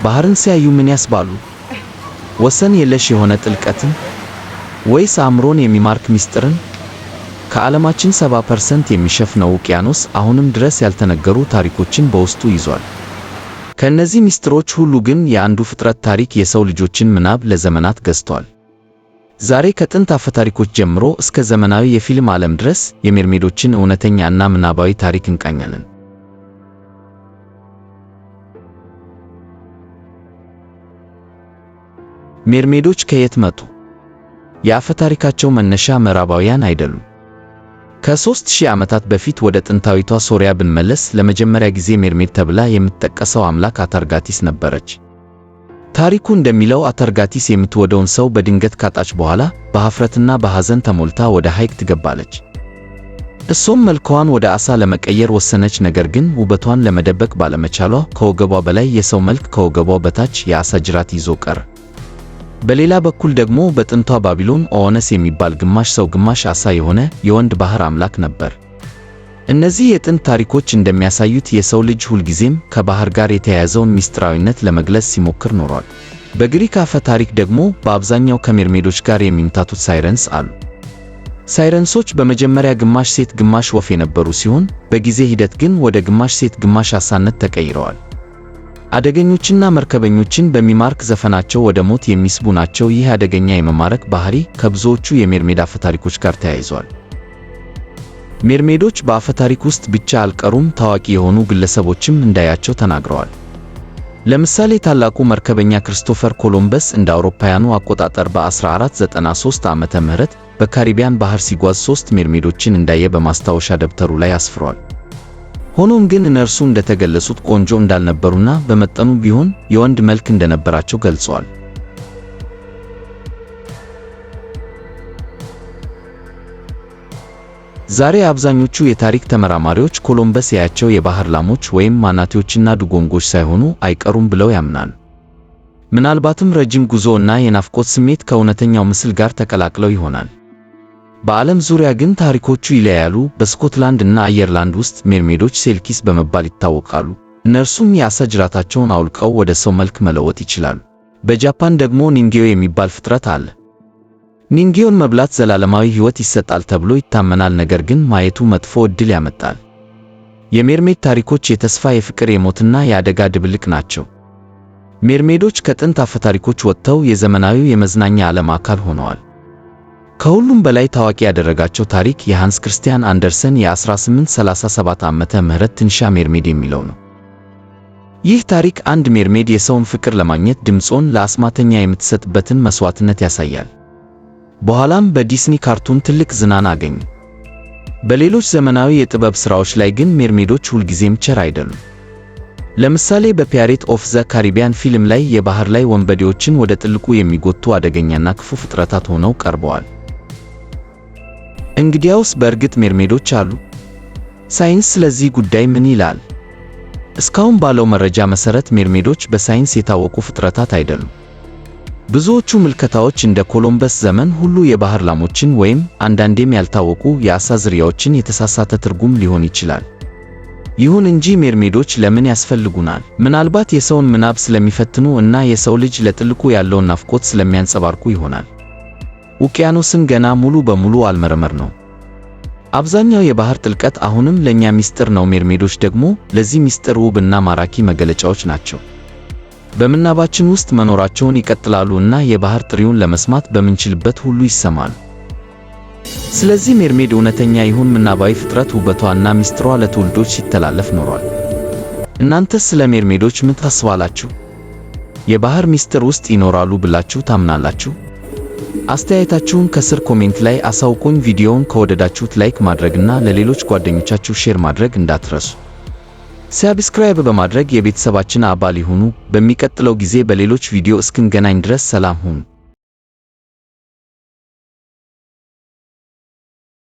ባህርን ሲያዩ ምን ያስባሉ? ወሰን የለሽ የሆነ ጥልቀትን ወይስ አእምሮን የሚማርክ ምስጢርን? ከዓለማችን 70% የሚሸፍነው ውቅያኖስ አሁንም ድረስ ያልተነገሩ ታሪኮችን በውስጡ ይዟል። ከእነዚህ ምስጢሮች ሁሉ ግን የአንዱ ፍጥረት ታሪክ የሰው ልጆችን ምናብ ለዘመናት ገዝቷል። ዛሬ ከጥንት አፈታሪኮች ጀምሮ እስከ ዘመናዊ የፊልም ዓለም ድረስ የሜርሜዶችን እውነተኛ እና ምናባዊ ታሪክ እንቃኛለን። ሜርሜዶች ከየት መጡ? የአፈታሪካቸው መነሻ ምዕራባውያን አይደሉም። ከ3000 ዓመታት በፊት ወደ ጥንታዊቷ ሶርያ ብንመለስ ለመጀመሪያ ጊዜ ሜርሜድ ተብላ የምትጠቀሰው አምላክ አተርጋቲስ ነበረች። ታሪኩ እንደሚለው አተርጋቲስ የምትወደውን ሰው በድንገት ካጣች በኋላ በኀፍረትና በሐዘን ተሞልታ ወደ ሐይቅ ትገባለች። እሷም መልኳን ወደ ዓሣ ለመቀየር ወሰነች። ነገር ግን ውበቷን ለመደበቅ ባለመቻሏ ከወገቧ በላይ የሰው መልክ፣ ከወገቧ በታች የዓሣ ጅራት ይዞ ቀረ። በሌላ በኩል ደግሞ በጥንቷ ባቢሎን ኦኦነስ የሚባል ግማሽ ሰው ግማሽ ዓሣ የሆነ የወንድ ባሕር አምላክ ነበር። እነዚህ የጥንት ታሪኮች እንደሚያሳዩት የሰው ልጅ ሁልጊዜም ከባሕር ጋር የተያያዘውን ምስጢራዊነት ለመግለጽ ሲሞክር ኖሯል። በግሪክ አፈ ታሪክ ደግሞ በአብዛኛው ከሜርሜዶች ጋር የሚምታቱት ሳይረንስ አሉ። ሳይረንሶች በመጀመሪያ ግማሽ ሴት ግማሽ ወፍ የነበሩ ሲሆን በጊዜ ሂደት ግን ወደ ግማሽ ሴት ግማሽ ዓሣነት ተቀይረዋል። አደገኞችና መርከበኞችን በሚማርክ ዘፈናቸው ወደ ሞት የሚስቡ ናቸው። ይህ አደገኛ የመማረክ ባህሪ ከብዙዎቹ የሜርሜድ አፈታሪኮች ጋር ተያይዟል። ሜርሜዶች በአፈታሪክ ውስጥ ብቻ አልቀሩም፣ ታዋቂ የሆኑ ግለሰቦችም እንዳያቸው ተናግረዋል። ለምሳሌ ታላቁ መርከበኛ ክርስቶፈር ኮሎምበስ እንደ አውሮፓውያኑ አቆጣጠር በ1493 ዓመተ ምህረት በካሪቢያን ባህር ሲጓዝ 3 ሜርሜዶችን እንዳየ በማስታወሻ ደብተሩ ላይ አስፍሯል። ሆኖም ግን እነርሱ እንደተገለጹት ቆንጆ እንዳልነበሩና በመጠኑ ቢሆን የወንድ መልክ እንደነበራቸው ገልጸዋል። ዛሬ አብዛኞቹ የታሪክ ተመራማሪዎች ኮሎምበስ ያያቸው የባህር ላሞች ወይም ማናቴዎችና ዱጎንጎች ሳይሆኑ አይቀሩም ብለው ያምናሉ። ምናልባትም ረጅም ጉዞ እና የናፍቆት ስሜት ከእውነተኛው ምስል ጋር ተቀላቅለው ይሆናል። በዓለም ዙሪያ ግን ታሪኮቹ ይለያያሉ። በስኮትላንድ እና አየርላንድ ውስጥ ሜርሜዶች ሴልኪስ በመባል ይታወቃሉ። እነርሱም የዓሣ ጅራታቸውን አውልቀው ወደ ሰው መልክ መለወጥ ይችላሉ። በጃፓን ደግሞ ኒንጌዮ የሚባል ፍጥረት አለ። ኒንጌዮን መብላት ዘላለማዊ ሕይወት ይሰጣል ተብሎ ይታመናል። ነገር ግን ማየቱ መጥፎ ዕድል ያመጣል። የሜርሜድ ታሪኮች የተስፋ፣ የፍቅር፣ የሞትና የአደጋ ድብልቅ ናቸው። ሜርሜዶች ከጥንት አፈታሪኮች ወጥተው የዘመናዊው የመዝናኛ ዓለም አካል ሆነዋል። ከሁሉም በላይ ታዋቂ ያደረጋቸው ታሪክ የሃንስ ክርስቲያን አንደርሰን የ1837 ዓመተ ምህረት ትንሿ ሜርሜድ የሚለው ነው። ይህ ታሪክ አንድ ሜርሜድ የሰውን ፍቅር ለማግኘት ድምጿን ለአስማተኛ የምትሰጥበትን መስዋዕትነት ያሳያል። በኋላም በዲስኒ ካርቱን ትልቅ ዝናን አገኘ። በሌሎች ዘመናዊ የጥበብ ሥራዎች ላይ ግን ሜርሜዶች ሁልጊዜም ቸር አይደሉም። ለምሳሌ በፒራትስ ኦፍ ዘ ካሪቢያን ፊልም ላይ የባህር ላይ ወንበዴዎችን ወደ ጥልቁ የሚጎቱ አደገኛና ክፉ ፍጥረታት ሆነው ቀርበዋል። እንግዲያውስ በእርግጥ ሜርሜዶች አሉ? ሳይንስ ስለዚህ ጉዳይ ምን ይላል? እስካሁን ባለው መረጃ መሠረት ሜርሜዶች በሳይንስ የታወቁ ፍጥረታት አይደሉም። ብዙዎቹ ምልከታዎች እንደ ኮሎምበስ ዘመን ሁሉ የባህር ላሞችን ወይም አንዳንዴም ያልታወቁ የዓሣ ዝርያዎችን የተሳሳተ ትርጉም ሊሆን ይችላል። ይሁን እንጂ ሜርሜዶች ለምን ያስፈልጉናል? ምናልባት የሰውን ምናብ ስለሚፈትኑ እና የሰው ልጅ ለጥልቁ ያለውን ናፍቆት ስለሚያንጸባርቁ ይሆናል። ውቅያኖስን ገና ሙሉ በሙሉ አልመረመርነው። አብዛኛው የባህር ጥልቀት አሁንም ለእኛ ምስጢር ነው። ሜርሜዶች ደግሞ ለዚህ ምስጢር ውብና ማራኪ መገለጫዎች ናቸው። በምናባችን ውስጥ መኖራቸውን ይቀጥላሉ እና የባህር ጥሪውን ለመስማት በምንችልበት ሁሉ ይሰማሉ። ስለዚህ ሜርሜድ እውነተኛ ይሁን ምናባዊ ፍጥረት፣ ውበቷ እና ምስጢሯ ለትውልዶች ሲተላለፍ ኖሯል። እናንተስ ስለ ሜርሜዶች ምን ታስባላችሁ? የባህር ምስጢር ውስጥ ይኖራሉ ብላችሁ ታምናላችሁ? አስተያየታችሁን ከስር ኮሜንት ላይ አሳውቁኝ። ቪዲዮውን ከወደዳችሁት ላይክ ማድረግና ለሌሎች ጓደኞቻችሁ ሼር ማድረግ እንዳትረሱ። ሰብስክራይብ በማድረግ የቤተሰባችን አባል ይሁኑ። በሚቀጥለው ጊዜ በሌሎች ቪዲዮ እስክንገናኝ ድረስ ሰላም ሁኑ።